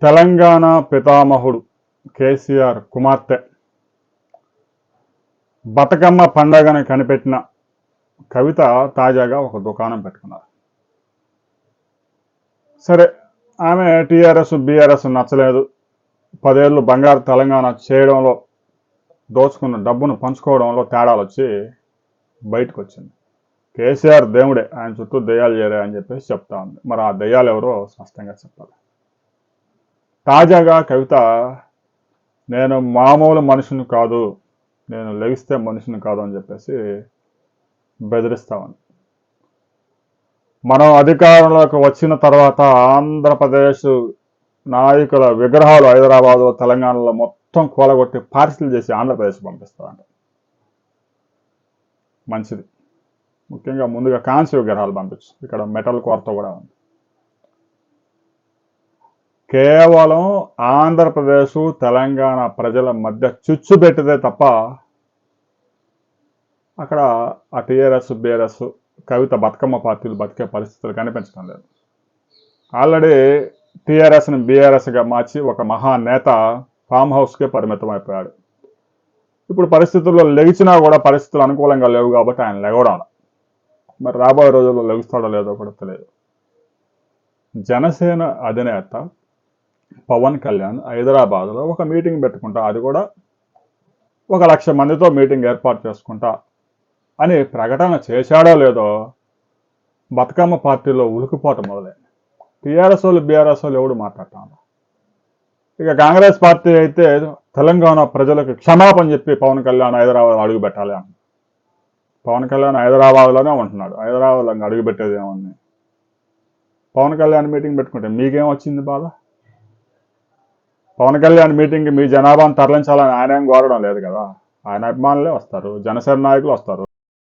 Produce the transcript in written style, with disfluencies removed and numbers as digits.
తెలంగాణ పితామహుడు కేసీఆర్ కుమార్తె బతుకమ్మ పండగని కనిపెట్టిన కవిత తాజాగా ఒక దుకాణం పెట్టుకున్నారు. సరే, ఆమె టీఆర్ఎస్ బీఆర్ఎస్ నచ్చలేదు, 10 ఏళ్ళు బంగారు తెలంగాణ చేయడంలో దోచుకున్న డబ్బును పంచుకోవడంలో తేడాలు వచ్చి బయటకు వచ్చింది. కేసీఆర్ దేవుడే, ఆయన చుట్టూ దెయ్యాలు చేరే అని చెప్పేసి చెప్తా ఉంది. మరి ఆ దెయ్యాలు ఎవరో స్పష్టంగా చెప్పాలి. తాజాగా కవిత, నేను మామూలు మనిషిని కాదు, నేను లెగిస్తే మనిషిని కాదు అని చెప్పేసి బెదిరిస్తా ఉంది. మనం అధికారంలోకి వచ్చిన తర్వాత ఆంధ్రప్రదేశ్ నాయకుల విగ్రహాలు హైదరాబాదు తెలంగాణలో మొత్తం కూలగొట్టి పార్సిల్ చేసి ఆంధ్రప్రదేశ్ పంపిస్తామంట. మంచిది, ముఖ్యంగా ముందుగా కాంస్య విగ్రహాలు పంపించు, ఇక్కడ మెటల్ కొరత కూడా ఉంది. కేవలం ఆంధ్రప్రదేశ్ తెలంగాణ ప్రజల మధ్య చిచ్చు పెట్టితే తప్ప అక్కడ ఆ టీఆర్ఎస్ బీఆర్ఎస్ కవిత బతుకమ్మ పార్టీలు బతికే పరిస్థితులు కనిపించడం లేదు. ఆల్రెడీ టీఆర్ఎస్ని బీఆర్ఎస్గా మార్చి ఒక మహానేత ఫామ్ హౌస్కే పరిమితం అయిపోయాడు. ఇప్పుడు పరిస్థితుల్లో లెగిచినా కూడా పరిస్థితులు అనుకూలంగా లేవు కాబట్టి ఆయన లెగవడం. మరి రాబోయే రోజుల్లో లెగుస్తాడో లేదో కూడా తెలియదు. జనసేన అధినేత పవన్ కళ్యాణ్ హైదరాబాద్లో ఒక మీటింగ్ పెట్టుకుంటా, అది కూడా 1,00,000 మందితో మీటింగ్ ఏర్పాటు చేసుకుంటా అని ప్రకటన చేశాడో లేదో బతుకమ్మ పార్టీలో ఉలికిపోవటం మొదలైంది. టీఆర్ఎస్ వాళ్ళు బీఆర్ఎస్ వాళ్ళు ఎవడు మాట్లాడతాను. ఇక కాంగ్రెస్ పార్టీ అయితే తెలంగాణ ప్రజలకు క్షమాపణ చెప్పి పవన్ కళ్యాణ్ హైదరాబాద్ అడుగు పెట్టాలి అని. పవన్ కళ్యాణ్ హైదరాబాద్లోనే ఉంటున్నాడు, హైదరాబాద్లో అడుగు పెట్టేది ఏముంది? పవన్ కళ్యాణ్ మీటింగ్ పెట్టుకుంటే మీకేం వచ్చింది బాధ? పవన్ కళ్యాణ్ మీటింగ్కి మీ జనాభాను తరలించాలని ఆయన ఏం కోరడం లేదు కదా. ఆయన అభిమానులే వస్తారు, జనసేన నాయకులు వస్తారు.